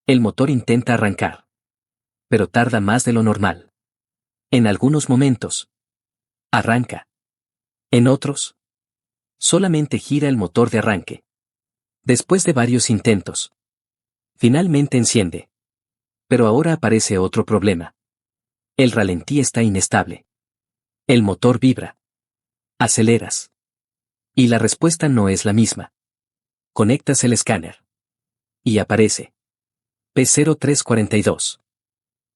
El motor intenta arrancar. Pero tarda más de lo normal. En algunos momentos. Arranca. En otros. Solamente gira el motor de arranque. Después de varios intentos. Finalmente enciende. Pero ahora aparece otro problema. El ralentí está inestable. El motor vibra. Aceleras. Y la respuesta no es la misma. Conectas el escáner. Y aparece. P0342.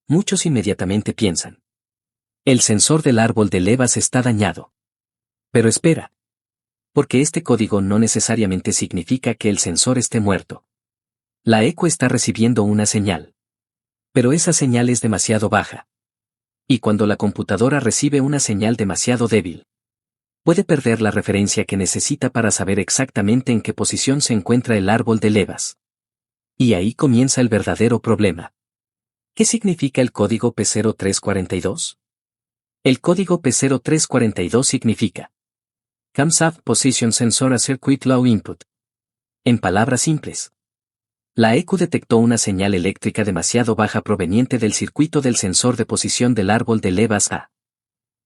Muchos inmediatamente piensan. El sensor del árbol de levas está dañado. Pero espera. Porque este código no necesariamente significa que el sensor esté muerto. La ECU está recibiendo una señal. Pero esa señal es demasiado baja. Y cuando la computadora recibe una señal demasiado débil, puede perder la referencia que necesita para saber exactamente en qué posición se encuentra el árbol de levas. Y ahí comienza el verdadero problema. ¿Qué significa el código P0342? El código P0342 significa CAMSAV Position Sensor a Circuit Low Input. En palabras simples, la ECU detectó una señal eléctrica demasiado baja proveniente del circuito del sensor de posición del árbol de levas A.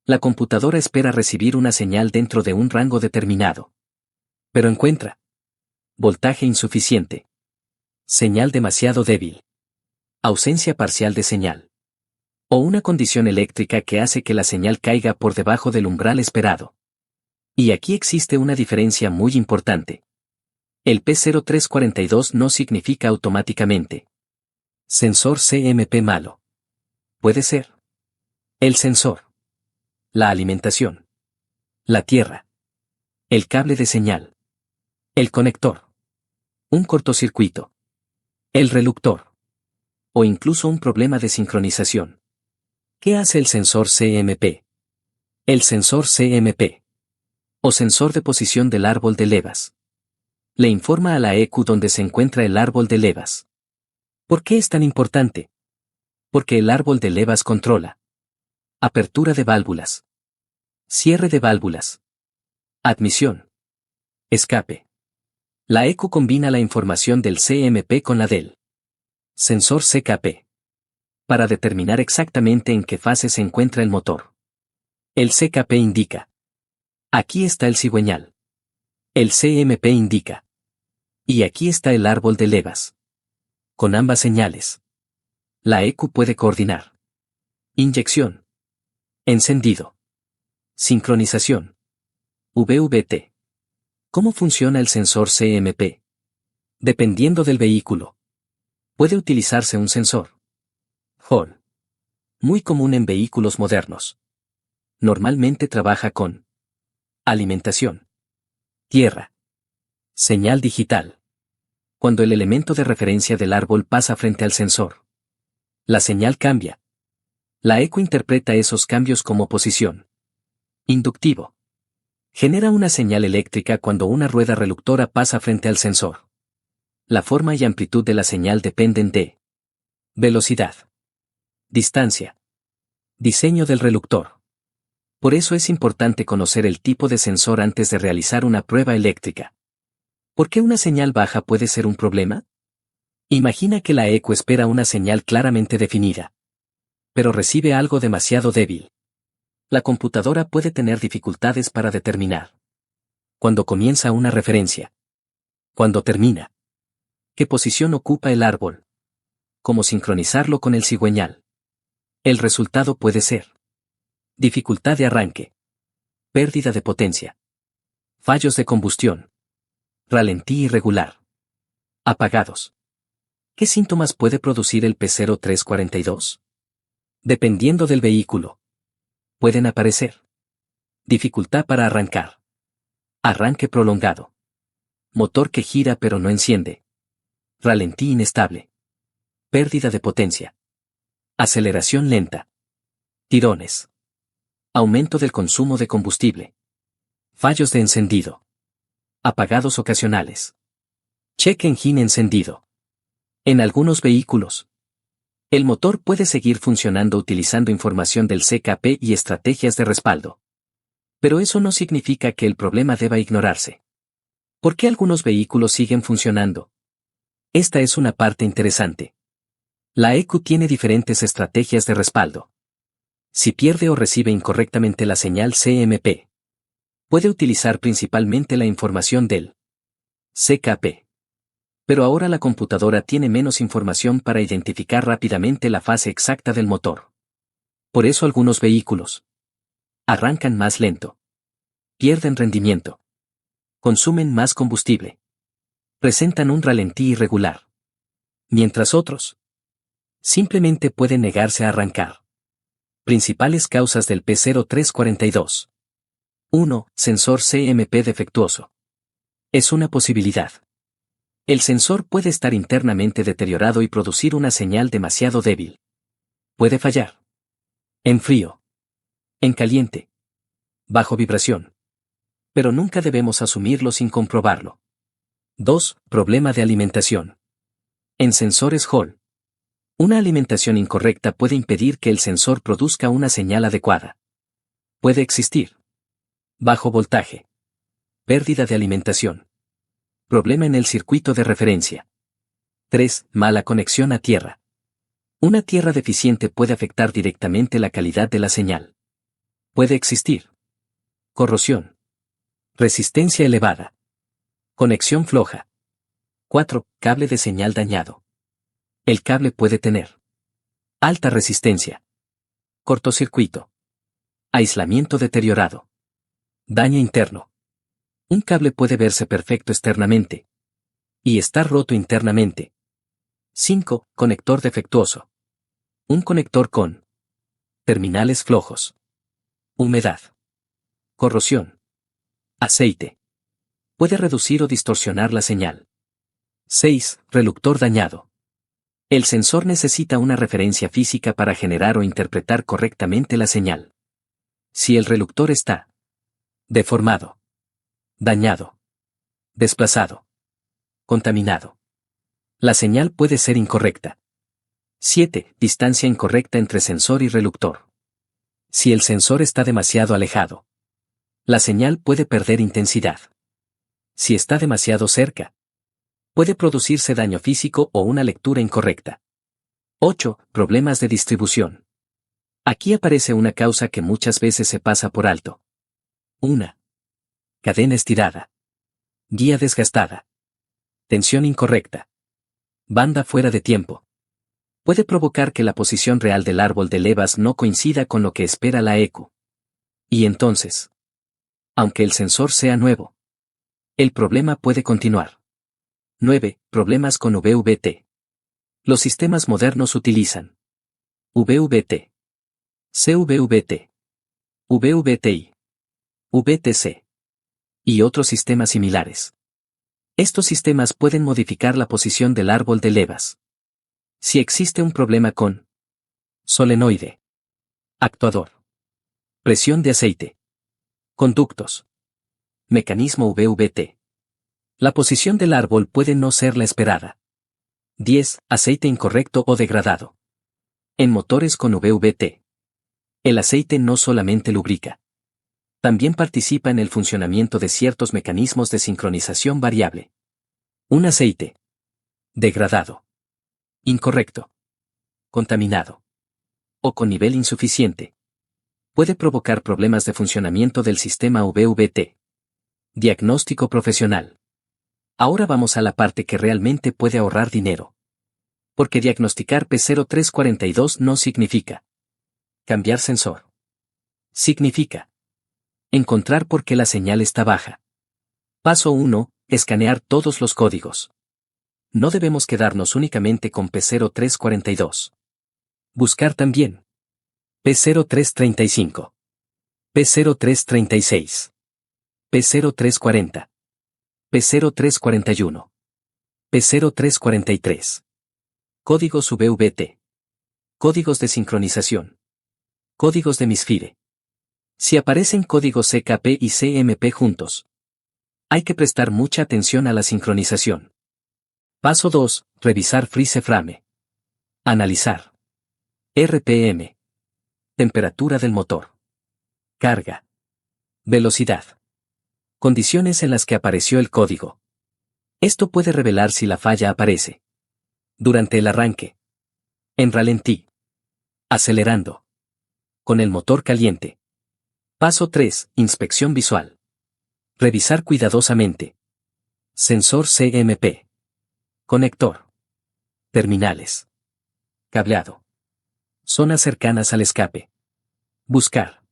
La computadora espera recibir una señal dentro de un rango determinado. Pero encuentra voltaje insuficiente. Señal demasiado débil. Ausencia parcial de señal. O una condición eléctrica que hace que la señal caiga por debajo del umbral esperado. Y aquí existe una diferencia muy importante. El P0342 no significa automáticamente sensor CMP malo. Puede ser el sensor, la alimentación, la tierra, el cable de señal, el conector, un cortocircuito, el reluctor, o incluso un problema de sincronización. ¿Qué hace el sensor CMP? El sensor CMP, o sensor de posición del árbol de levas, le informa a la ECU dónde se encuentra el árbol de levas. ¿Por qué es tan importante? Porque el árbol de levas controla apertura de válvulas, cierre de válvulas, admisión, escape. La ECU combina la información del CMP con la del sensor CKP para determinar exactamente en qué fase se encuentra el motor. El CKP indica: aquí está el cigüeñal. El CMP indica: y aquí está el árbol de levas. Con ambas señales, la ECU puede coordinar inyección, encendido, sincronización, VVT. ¿Cómo funciona el sensor CMP? Dependiendo del vehículo, puede utilizarse un sensor Hall, muy común en vehículos modernos. Normalmente trabaja con alimentación, tierra, señal digital. Cuando el elemento de referencia del árbol pasa frente al sensor, la señal cambia. La ECU interpreta esos cambios como posición. Inductivo. Genera una señal eléctrica cuando una rueda reluctora pasa frente al sensor. La forma y amplitud de la señal dependen de velocidad, distancia, diseño del reluctor. Por eso es importante conocer el tipo de sensor antes de realizar una prueba eléctrica. ¿Por qué una señal baja puede ser un problema? Imagina que la ECU espera una señal claramente definida, pero recibe algo demasiado débil. La computadora puede tener dificultades para determinar cuándo comienza una referencia, cuándo termina, qué posición ocupa el árbol, cómo sincronizarlo con el cigüeñal. El resultado puede ser dificultad de arranque, pérdida de potencia, fallos de combustión, ralentí irregular, apagados. ¿Qué síntomas puede producir el P0342? Dependiendo del vehículo, pueden aparecer dificultad para arrancar, arranque prolongado, motor que gira pero no enciende, ralentí inestable, pérdida de potencia, aceleración lenta, tirones, aumento del consumo de combustible, fallos de encendido, apagados ocasionales, check engine encendido. En algunos vehículos, el motor puede seguir funcionando utilizando información del CKP y estrategias de respaldo. Pero eso no significa que el problema deba ignorarse. ¿Por qué algunos vehículos siguen funcionando? Esta es una parte interesante. La ECU tiene diferentes estrategias de respaldo. Si pierde o recibe incorrectamente la señal CMP, puede utilizar principalmente la información del CKP. Pero ahora la computadora tiene menos información para identificar rápidamente la fase exacta del motor. Por eso algunos vehículos arrancan más lento, pierden rendimiento, consumen más combustible, presentan un ralentí irregular, mientras otros simplemente pueden negarse a arrancar. Principales causas del P0342. 1. Sensor CMP defectuoso. Es una posibilidad. El sensor puede estar internamente deteriorado y producir una señal demasiado débil. Puede fallar. En frío. En caliente. Bajo vibración. Pero nunca debemos asumirlo sin comprobarlo. 2. Problema de alimentación. En sensores Hall. Una alimentación incorrecta puede impedir que el sensor produzca una señal adecuada. Puede existir bajo voltaje, pérdida de alimentación, problema en el circuito de referencia. 3. Mala conexión a tierra. Una tierra deficiente puede afectar directamente la calidad de la señal. Puede existir corrosión, resistencia elevada, conexión floja. 4. Cable de señal dañado. El cable puede tener alta resistencia, cortocircuito, aislamiento deteriorado, daño interno. Un cable puede verse perfecto externamente y estar roto internamente. 5. Conector defectuoso. Un conector con terminales flojos, humedad, corrosión, aceite. Puede reducir o distorsionar la señal. 6. Reluctor dañado. El sensor necesita una referencia física para generar o interpretar correctamente la señal. Si el reluctor está deformado, dañado, desplazado, contaminado, la señal puede ser incorrecta. 7. Distancia incorrecta entre sensor y reluctor. Si el sensor está demasiado alejado, la señal puede perder intensidad. Si está demasiado cerca, puede producirse daño físico o una lectura incorrecta. 8. Problemas de distribución. Aquí aparece una causa que muchas veces se pasa por alto. 1. Cadena estirada. Guía desgastada. Tensión incorrecta. Banda fuera de tiempo. Puede provocar que la posición real del árbol de levas no coincida con lo que espera la ECU. Y entonces, aunque el sensor sea nuevo, el problema puede continuar. 9. Problemas con VVT. Los sistemas modernos utilizan VVT, CVVT, VVTI, VTC y otros sistemas similares. Estos sistemas pueden modificar la posición del árbol de levas. Si existe un problema con solenoide, actuador, presión de aceite, conductos, mecanismo VVT, la posición del árbol puede no ser la esperada. 10. Aceite incorrecto o degradado. En motores con VVT, el aceite no solamente lubrica, también participa en el funcionamiento de ciertos mecanismos de sincronización variable. Un aceite degradado, incorrecto, contaminado o con nivel insuficiente puede provocar problemas de funcionamiento del sistema VVT. Diagnóstico profesional. Ahora vamos a la parte que realmente puede ahorrar dinero. Porque diagnosticar P0342 no significa cambiar sensor. Significa encontrar por qué la señal está baja. Paso 1. Escanear todos los códigos. No debemos quedarnos únicamente con P0342. Buscar también P0335, P0336, P0340, P0341, P0343. Códigos VVT. Códigos de sincronización. Códigos de misfire. Si aparecen códigos CKP y CMP juntos, hay que prestar mucha atención a la sincronización. Paso 2. Revisar freeze-frame. Analizar. RPM. Temperatura del motor. Carga. Velocidad. Condiciones en las que apareció el código. Esto puede revelar si la falla aparece durante el arranque, En ralentí. Acelerando. Con el motor caliente. Paso 3. Inspección visual. Revisar cuidadosamente. Sensor CMP. Conector. Terminales. Cableado. Zonas cercanas al escape. Buscar.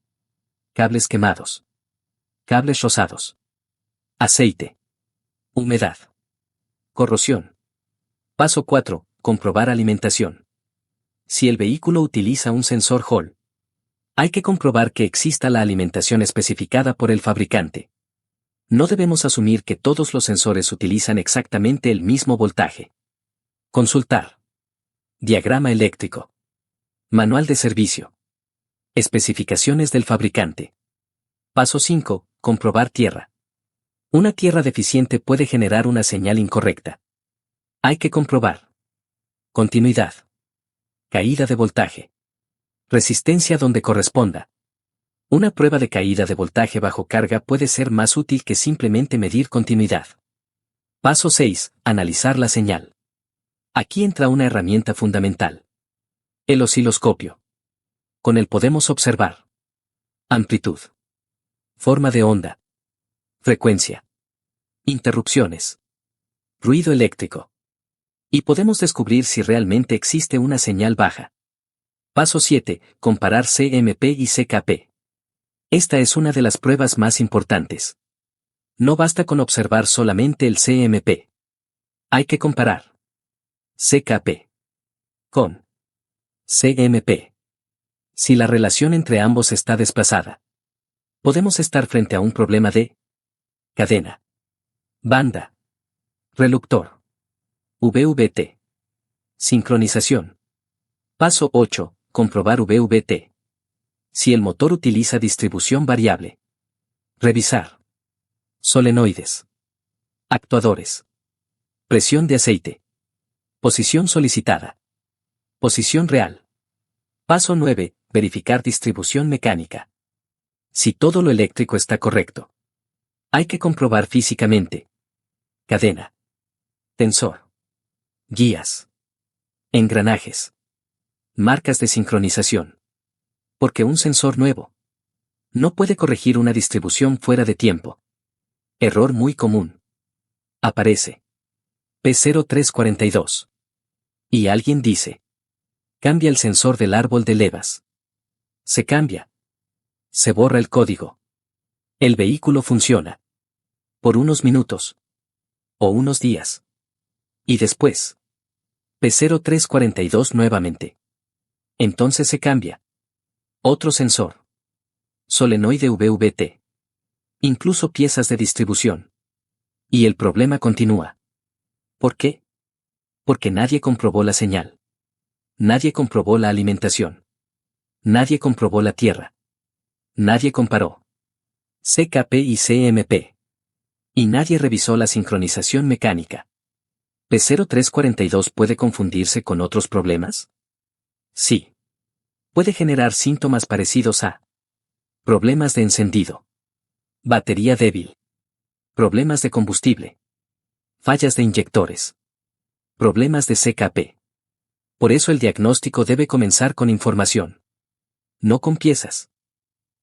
Cables quemados. Cables rozados. Aceite. Humedad. Corrosión. Paso 4. Comprobar alimentación. Si el vehículo utiliza un sensor Hall, hay que comprobar que exista la alimentación especificada por el fabricante. No debemos asumir que todos los sensores utilizan exactamente el mismo voltaje. Consultar. Diagrama eléctrico. Manual de servicio. Especificaciones del fabricante. Paso 5. Comprobar tierra. Una tierra deficiente puede generar una señal incorrecta. Hay que comprobar. Continuidad. Caída de voltaje. Resistencia donde corresponda. Una prueba de caída de voltaje bajo carga puede ser más útil que simplemente medir continuidad. Paso 6. Analizar la señal. Aquí entra una herramienta fundamental. El osciloscopio. Con él podemos observar amplitud, forma de onda, frecuencia, interrupciones, ruido eléctrico. Y podemos descubrir si realmente existe una señal baja. Paso 7. Comparar CMP y CKP. Esta es una de las pruebas más importantes. No basta con observar solamente el CMP. Hay que comparar CKP con CMP. Si la relación entre ambos está desplazada, podemos estar frente a un problema de cadena, banda, reluctor, VVT. Sincronización. Paso 8. Comprobar VVT. Si el motor utiliza distribución variable. Revisar. Solenoides. Actuadores. Presión de aceite. Posición solicitada. Posición real. Paso 9. Verificar distribución mecánica. Si todo lo eléctrico está correcto, hay que comprobar físicamente. Cadena. Tensor. Guías. Engranajes. Marcas de sincronización. Porque un sensor nuevo no puede corregir una distribución fuera de tiempo. Error muy común. Aparece P0342. Y alguien dice: cambia el sensor del árbol de levas. Se cambia. Se borra el código. El vehículo funciona. Por unos minutos. O unos días. Y después. P0342 nuevamente. Entonces se cambia. Otro sensor. Solenoide VVT. Incluso piezas de distribución. Y el problema continúa. ¿Por qué? Porque nadie comprobó la señal. Nadie comprobó la alimentación. Nadie comprobó la tierra. Nadie comparó CKP y CMP. Y nadie revisó la sincronización mecánica. P0342 puede confundirse con otros problemas. Sí. Puede generar síntomas parecidos a problemas de encendido, batería débil, problemas de combustible, fallas de inyectores, problemas de CKP. Por eso el diagnóstico debe comenzar con información, no con piezas.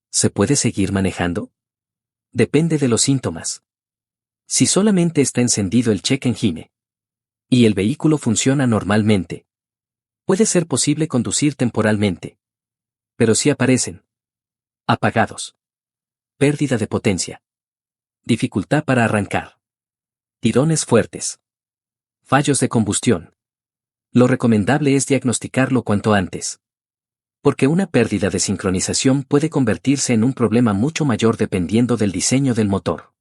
¿Se puede seguir manejando? Depende de los síntomas. Si solamente está encendido el check engine y el vehículo funciona normalmente, puede ser posible conducir temporalmente. Pero si aparecen apagados, pérdida de potencia, dificultad para arrancar, tirones fuertes, fallos de combustión, lo recomendable es diagnosticarlo cuanto antes. Porque una pérdida de sincronización puede convertirse en un problema mucho mayor dependiendo del diseño del motor.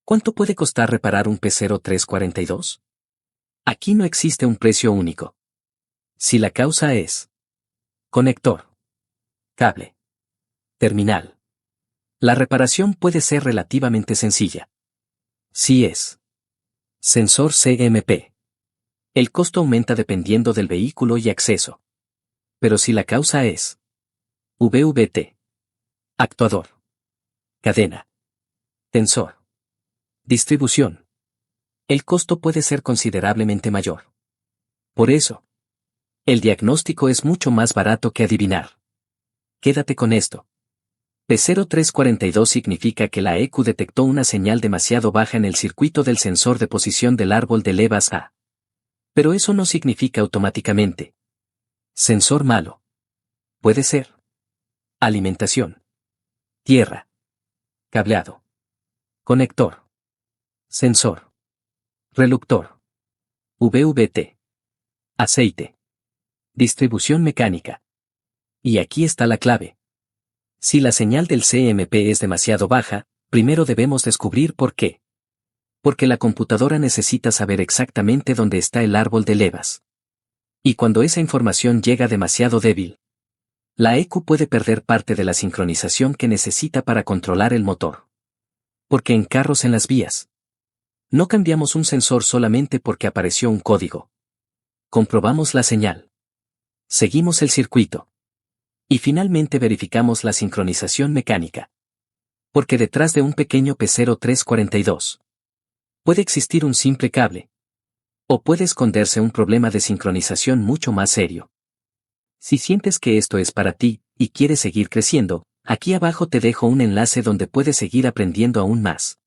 ¿Cuánto puede costar reparar un P0342? Aquí no existe un precio único. Si la causa es conector, cable, terminal, la reparación puede ser relativamente sencilla. Si es sensor CMP, el costo aumenta dependiendo del vehículo y acceso. Pero si la causa es VVT, actuador, cadena, tensor, distribución, el costo puede ser considerablemente mayor. Por eso, El diagnóstico es mucho más barato que adivinar. Quédate con esto. P0342 significa que la ECU detectó una señal demasiado baja en el circuito del sensor de posición del árbol de levas A. Pero eso no significa automáticamente. Sensor malo. Puede ser. Alimentación. Tierra. Cableado. Conector. Sensor. Reluctor. VVT. Aceite. Distribución mecánica. Y aquí está la clave. Si la señal del CMP es demasiado baja, primero debemos descubrir por qué. Porque la computadora necesita saber exactamente dónde está el árbol de levas. Y cuando esa información llega demasiado débil, la ECU puede perder parte de la sincronización que necesita para controlar el motor. Porque en carros en las vías, no cambiamos un sensor solamente porque apareció un código. Comprobamos la señal. Seguimos el circuito. Y finalmente verificamos la sincronización mecánica. Porque detrás de un pequeño P0342 puede existir un simple cable. O puede esconderse un problema de sincronización mucho más serio. Si sientes que esto es para ti, y quieres seguir creciendo, aquí abajo te dejo un enlace donde puedes seguir aprendiendo aún más.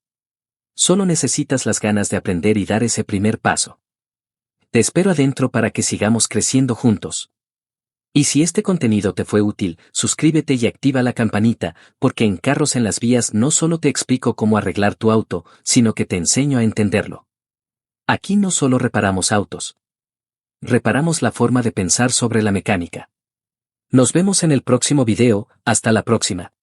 Solo necesitas las ganas de aprender y dar ese primer paso. Te espero adentro para que sigamos creciendo juntos. Y si este contenido te fue útil, suscríbete y activa la campanita, porque en Carros en las Vías no solo te explico cómo arreglar tu auto, sino que te enseño a entenderlo. Aquí no solo reparamos autos. Reparamos la forma de pensar sobre la mecánica. Nos vemos en el próximo video, hasta la próxima.